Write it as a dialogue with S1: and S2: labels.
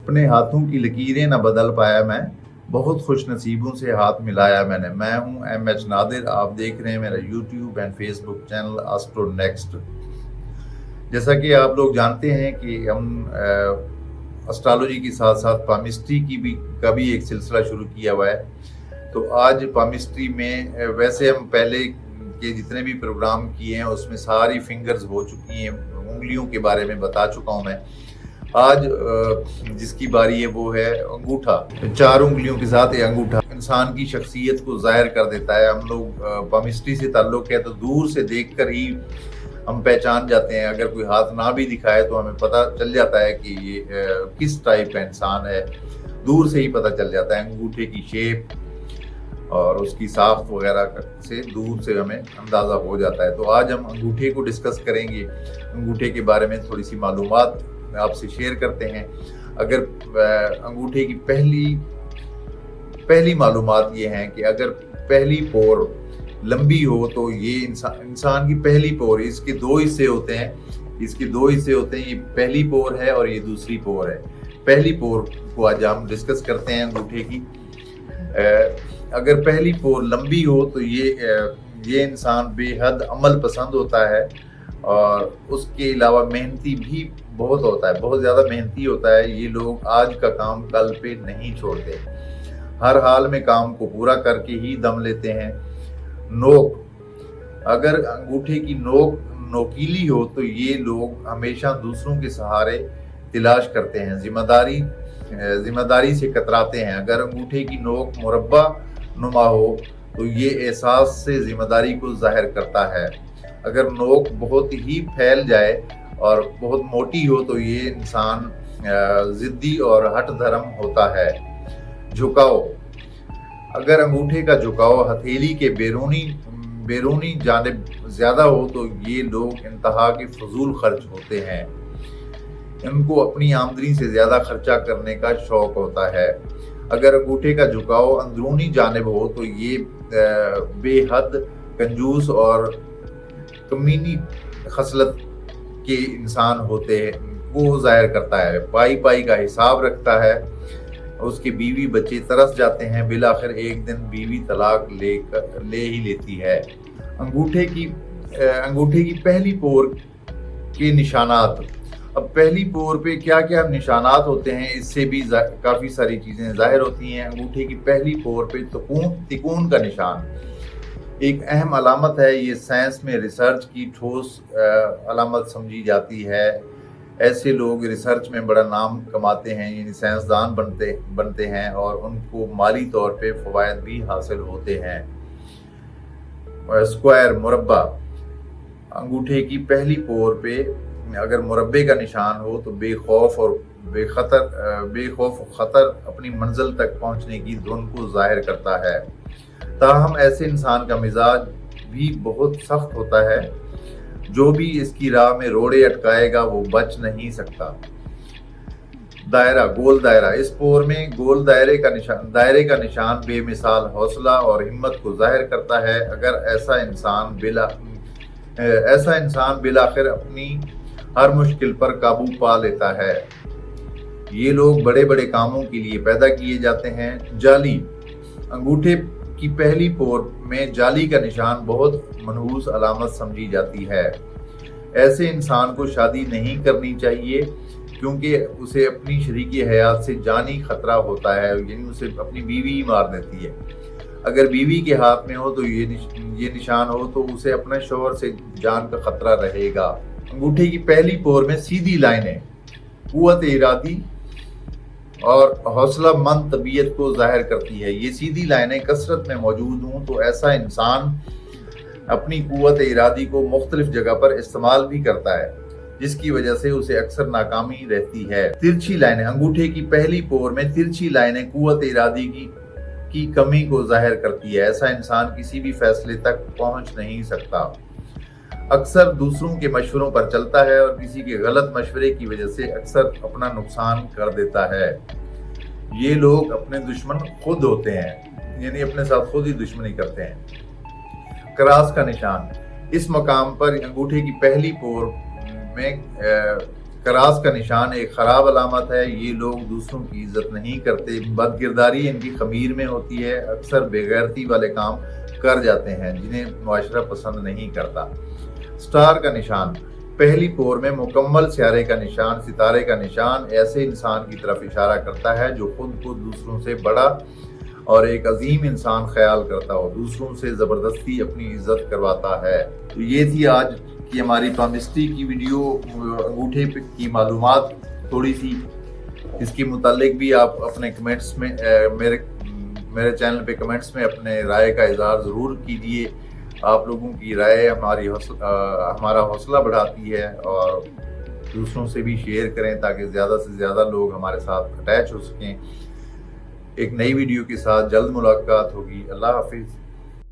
S1: अपने हाथों की लकीरें न बदल पाया मैं, बहुत खुश नसीबों से हाथ मिलाया मैंने। मैं हूं एमएच नादिर, आप देख रहे हैं मेरा YouTube and Facebook channel astro next. जैसा कि आप लोग जानते हैं कि हम एस्ट्रोलॉजी के साथ साथ पामिस्ट्री का भी एक सिलसिला शुरू किया हुआ है। तो आज पामिस्ट्री में वैसे हम पहले के जितने भी प्रोग्राम किए हैं उसमें सारी फिंगर्स हो चुकी हैं, उंगलियों के बारे में बता चुका हूं मैं। आज जिसकी बारी है वो है अंगूठा। 4 उंगलियों के साथ ये अंगूठा इंसान की शख्सियत को जाहिर कर देता है। हम लोग पामिस्ट्री से ताल्लुक़ है तो दूर से देखकर ही हम पहचान जाते हैं। अगर कोई हाथ ना भी दिखाए तो हमें पता चल जाता है कि ये किस टाइप का इंसान है, दूर से ही पता चल जाता है। अंगूठे की शेप और उसकी साख्त वगैरह से दूर से हमें अंदाज़ा हो जाता है। तो आज हम अंगूठे को डिस्कस करेंगे, अंगूठे के बारे में थोड़ी सी मालूमात आपसे शेयर करते हैं। अगर अंगूठे की पहली मालूमात ये हैं कि अगर पहली पोर लंबी हो तो ये इंसान की पहली पोर, इसके 2 हिस्से होते हैं। ये पहली पोर है और ये दूसरी पोर है। पहली पोर को आज हम डिस्कस करते हैं अंगूठे की। अगर पहली पोर लंबी हो तो ये इंसान बेहद अमल पसंद होता है और उसके अलावा मेहनती भी बहुत होता है, बहुत ज़्यादा मेहनती होता है। ये लोग आज का काम कल पे नहीं छोड़ते, हर हाल में काम को पूरा करके ही दम लेते हैं। नोक, अगर अंगूठे की नोक नोकीली हो तो ये लोग हमेशा दूसरों के सहारे तलाश करते हैं, जिम्मेदारी से कतराते हैं। अगर अंगूठे की नोक मुरब्बा नुमा हो तो ये एहसास से जिम्मेदारी को जाहिर करता है। अगर नोक बहुत ही फैल जाए और बहुत मोटी हो तो ये इंसान जिद्दी और हठ धर्म होता है। झुकाव, अगर अंगूठे का झुकाव हथेली के बैरूनी जानिब ज़्यादा हो तो ये लोग इंतहा के फजूल खर्च होते हैं। इनको अपनी आमदनी से ज़्यादा खर्चा करने का शौक़ होता है। अगर अंगूठे का झुकाव अंदरूनी जानिब हो तो ये बेहद कंजूस और कमीनी खसलत के इंसान होते हैं, वो जाहिर करता है। पाई का हिसाब रखता है, उसकी बीवी बच्चे तरस जाते हैं, बिलाखिर एक दिन बीवी तलाक ले ही लेती है। अंगूठे की पहली पोर के निशानात। अब पहली पोर पे क्या क्या निशानात होते हैं, इससे भी काफ़ी सारी चीज़ें जाहिर होती हैं। अंगूठे की पहली पोर पे तिकोन का निशान एक अहम अलामत है। ये साइंस में रिसर्च की ठोस अलामत समझी जाती है। ऐसे लोग रिसर्च में बड़ा नाम कमाते हैं, यानी साइंसदान बनते हैं और उनको माली तौर पे फ़वायद भी हासिल होते हैं। स्क्वायर, मुरब्बा, अंगूठे की पहली पोर पे अगर मुरब्बे का निशान हो तो बेखौफ खतर अपनी मंजिल तक पहुंचने की धुन को जाहिर करता है। ताहम ऐसे इंसान का मिजाज भी बहुत सख्त होता है, जो भी इसकी राह में रोड़े अटकाएगा वो बच नहीं सकता। दायरा, गोल दायरा, इस पोर में गोल दायरे का निशान बेमिसाल हौसला और हिम्मत को जाहिर करता है। अगर ऐसा इंसान बिलाखिर अपनी हर मुश्किल पर काबू पा लेता है। ये लोग बड़े बड़े कामों के लिए पैदा किए जाते हैं। जाली, अंगूठे की पहली पोर में जाली का निशान बहुत मनहूस अलामत समझी जाती है। ऐसे इंसान को शादी नहीं करनी चाहिए क्योंकि उसे अपनी शरीकी हयात से जानी खतरा होता है, यानी उसे अपनी बीवी ही मार देती है। अगर बीवी के हाथ में हो तो ये निशान हो तो उसे अपने शौहर से जान का खतरा रहेगा। अंगूठे की पहली पोर में सीधी लाइनें कुव्वत इरादी और हौसला मंद तबीयत को जाहिर करती है। ये सीधी लाइनें कसरत में मौजूद हों तो ऐसा इंसान अपनी कुव्वत इरादी को मुख्तलिफ जगह पर इस्तेमाल भी करता है, जिसकी वजह से उसे अक्सर नाकामी रहती है। तिरछी लाइनें, अंगूठे की पहली पोर में तिरछी लाइनें कुव्वत इरादी की कमी को जाहिर करती है। ऐसा इंसान किसी भी फैसले तक पहुंच नहीं सकता, अक्सर दूसरों के मशवरों पर चलता है और किसी के गलत मशवरे की वजह से अक्सर अपना नुकसान कर देता है। ये लोग अपने दुश्मन खुद होते हैं, यानी अपने साथ खुद ही दुश्मनी करते हैं। क्रॉस का निशान, इस मकाम पर अंगूठे की पहली पोर में کراس کا نشان ایک خراب علامت ہے، یہ لوگ دوسروں کی عزت نہیں کرتے، بد کرداری ان کی خمیر میں ہوتی ہے، اکثر بے غیرتی والے کام کر جاتے ہیں جنہیں معاشرہ پسند نہیں کرتا۔ سٹار کا نشان پہلی پور میں مکمل سیارے کا نشان، ستارے کا نشان ایسے انسان کی طرف اشارہ کرتا ہے جو خود کو دوسروں سے بڑا اور ایک عظیم انسان خیال کرتا ہو، دوسروں سے زبردستی اپنی عزت کرواتا ہے۔ تو یہ تھی آج کی ہماری پامسٹری کی ویڈیو، انگوٹھے کی معلومات تھوڑی سی، اس کے متعلق بھی آپ اپنے کمنٹس میں میرے چینل پہ کمنٹس میں اپنے رائے کا اظہار ضرور کیجیے۔ آپ لوگوں کی رائے ہمارا حوصلہ بڑھاتی ہے، اور دوسروں سے بھی شیئر کریں تاکہ زیادہ سے زیادہ لوگ ہمارے ساتھ اٹیچ ہو سکیں۔ ایک نئی ویڈیو کے ساتھ جلد ملاقات ہوگی۔ اللہ حافظ۔